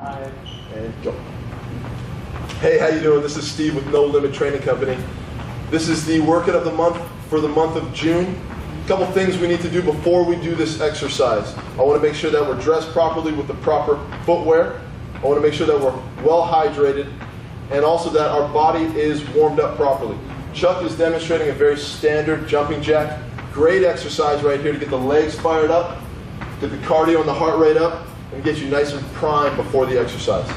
And go. Hey, how you doing? This is Steve with No Limit Training Company. This is the workout of the month for the month of June. A couple things we need to do before we do this exercise. I want to make sure that we're dressed properly with the proper footwear. I want to make sure that we're well hydrated, and also that our body is warmed up properly. Chuck is demonstrating a very standard jumping jack. Great exercise right here to get the legs fired up, get the cardio and the heart rate up, and get you nice and primed before the exercise.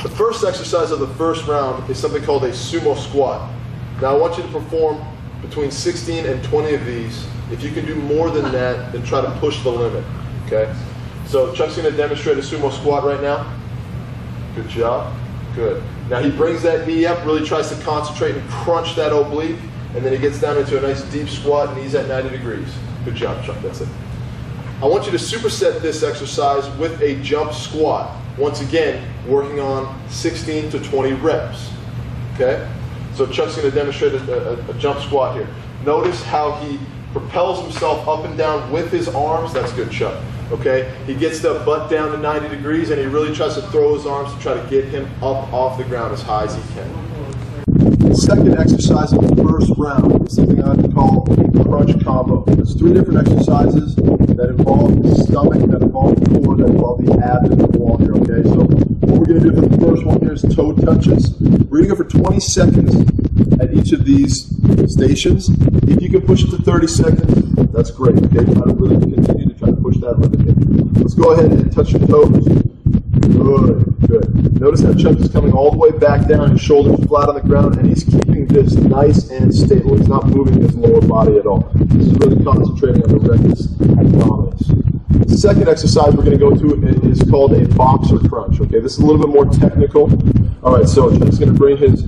The first exercise of the first round is something called a sumo squat. Now I want you to perform between 16 and 20 of these. If you can do more than that, then try to push the limit, okay? So Chuck's going to demonstrate a sumo squat right now. Good job. Good. Now he brings that knee up, really tries to concentrate and crunch that oblique, and then he gets down into a nice deep squat, knees at 90 degrees. Good job, Chuck. That's it. I want you to superset this exercise with a jump squat. Once again, working on 16 to 20 reps. Okay? So Chuck's going to demonstrate a jump squat here. Notice how he propels himself up and down with his arms. That's good, Chuck. Okay? He gets the butt down to 90 degrees and he really tries to throw his arms to try to get him up off the ground as high as he can. The second exercise of the first round is something I would call a crunch combo. There's 3 different exercises that involve the stomach, that involve the core, that involve the abs and the wall here, okay? So what we're going to do for the first one here is toe touches. We're going to go for 20 seconds at each of these stations. If you can push it to 30 seconds, that's great, okay? Try to really continue to try to push that limit here. Let's go ahead and touch your toes. Good. Notice that Chuck is coming all the way back down, his shoulders flat on the ground, and he's keeping this nice and stable. He's not moving his lower body at all. This is really concentrating on the rectus abdominis. The second exercise we're going to go to is called a boxer crunch. Okay, this is a little bit more technical. All right, so Chuck's going to bring his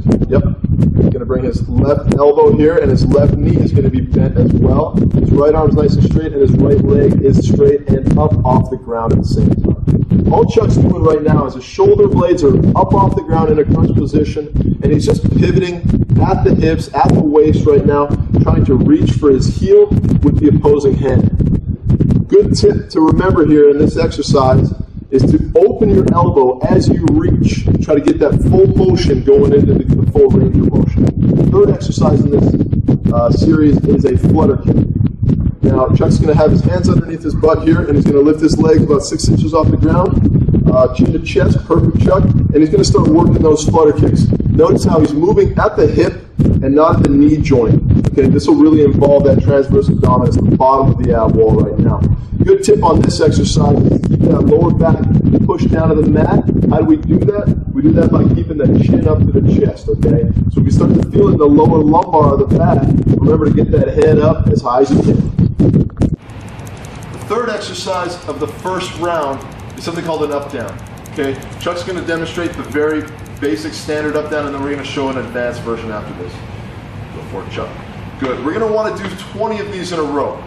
left elbow here, and his left knee is going to be bent as well. His right arm is nice and straight, and his right leg is straight and up off the ground at the same time. All Chuck's doing right now is his shoulder blades are up off the ground in a crunch position, and he's just pivoting at the hips, at the waist right now, trying to reach for his heel with the opposing hand. Good tip to remember here in this exercise is to open your elbow as you reach. Try to get that full motion going into the full range of motion. The third exercise in this series is a flutter kick. Now, Chuck's going to have his hands underneath his butt here, and he's going to lift his legs about 6 inches off the ground, chin to chest, perfect, Chuck, and he's going to start working those flutter kicks. Notice how he's moving at the hip and not at the knee joint. Okay, this will really involve that transverse abdominis, the bottom of the ab wall right now. Good tip on this exercise is to keep that lower back pushed down to the mat. How do we do that? We do that by keeping the chin up to the chest, okay? So if you start to feel in the lower lumbar of the back, remember to get that head up as high as you can. The third exercise of the first round is something called an up-down, okay? Chuck's going to demonstrate the very basic standard up-down, and then we're going to show an advanced version after this. Go for it, Chuck. Good. We're going to want to do 20 of these in a row.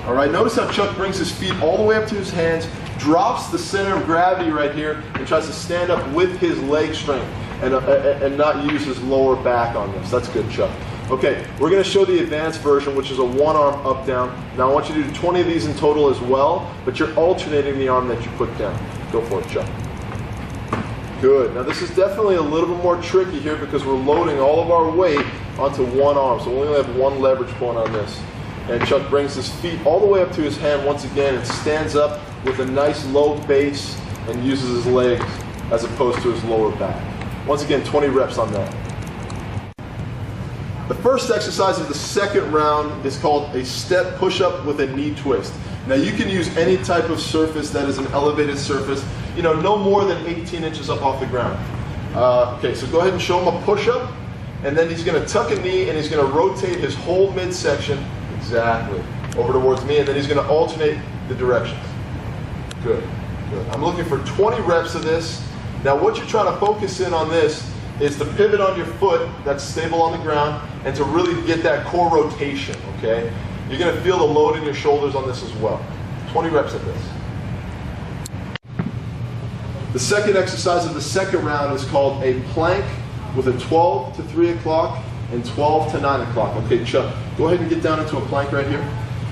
All right, notice how Chuck brings his feet all the way up to his hands, drops the center of gravity right here, and tries to stand up with his leg strength and not use his lower back on this. That's good, Chuck. Okay, we're going to show the advanced version, which is a one-arm up-down. Now I want you to do 20 of these in total as well, but you're alternating the arm that you put down. Go for it, Chuck. Good. Now this is definitely a little bit more tricky here because we're loading all of our weight onto one arm, so we only have one leverage point on this. And Chuck brings his feet all the way up to his hand once again and stands up with a nice low base and uses his legs as opposed to his lower back. Once again, 20 reps on that. The first exercise of the second round is called a step push-up with a knee twist. Now you can use any type of surface that is an elevated surface, no more than 18 inches up off the ground. Okay, so go ahead and show him a push-up, and then he's going to tuck a knee and he's going to rotate his whole midsection exactly over towards me, and then he's going to alternate the directions. Good, good. I'm looking for 20 reps of this. Now what you're trying to focus in on this is to pivot on your foot that's stable on the ground and to really get that core rotation, okay? You're going to feel the load in your shoulders on this as well. 20 reps of this. The second exercise of the second round is called a plank with a 12 to 3 o'clock and 12 to 9 o'clock. Okay, Chuck, go ahead and get down into a plank right here.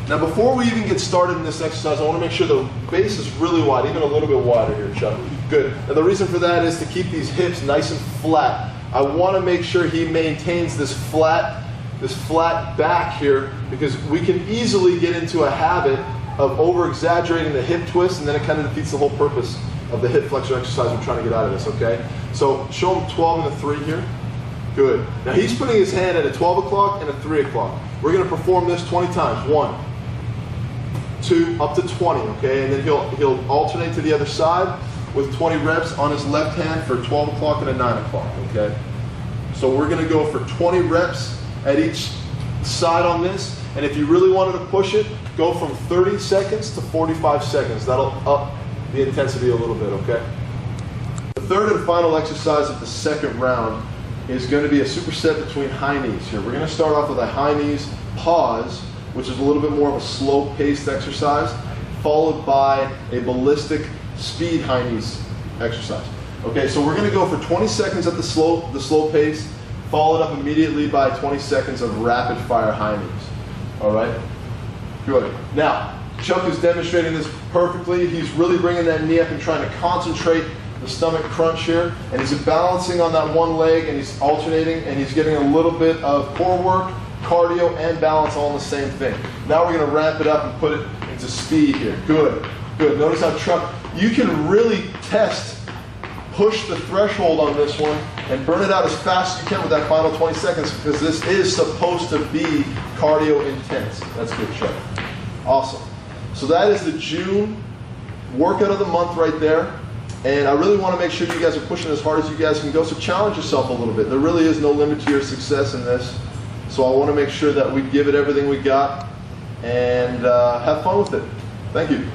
Now before we even get started in this exercise, I want to make sure the base is really wide, even a little bit wider here, Chuck. Good. And the reason for that is to keep these hips nice and flat. I want to make sure he maintains this flat back here, because we can easily get into a habit of over-exaggerating the hip twist, and then it kind of defeats the whole purpose of the hip flexor exercise we're trying to get out of this, okay? So show him 12 and a 3 here. Good. Now he's putting his hand at a 12 o'clock and a 3 o'clock. We're going to perform this 20 times. 1, 2, up to 20, okay? And then he'll alternate to the other side with 20 reps on his left hand for 12 o'clock and a 9 o'clock, okay? So we're going to go for 20 reps at each side on this. And if you really wanted to push it, go from 30 seconds to 45 seconds. That'll up the intensity a little bit, okay? The third and final exercise of the second round is going to be a superset between high knees here. We're going to start off with a high knees pause, which is a little bit more of a slow-paced exercise, followed by a ballistic speed high knees exercise. Okay, so we're going to go for 20 seconds at the slow pace, followed up immediately by 20 seconds of rapid fire high knees. All right? Good. Now, Chuck is demonstrating this perfectly. He's really bringing that knee up and trying to concentrate the stomach crunch here, and he's balancing on that one leg, and he's alternating, and he's getting a little bit of core work, cardio, and balance all in the same thing. Now we're going to ramp it up and put it into speed here. Good, good. Notice how Chuck, you can really push the threshold on this one and burn it out as fast as you can with that final 20 seconds, because this is supposed to be cardio intense. That's good, Chuck. Awesome. So that is the June workout of the month right there. And I really want to make sure you guys are pushing as hard as you guys can go, so challenge yourself a little bit. There really is no limit to your success in this. So I want to make sure that we give it everything we got and have fun with it. Thank you.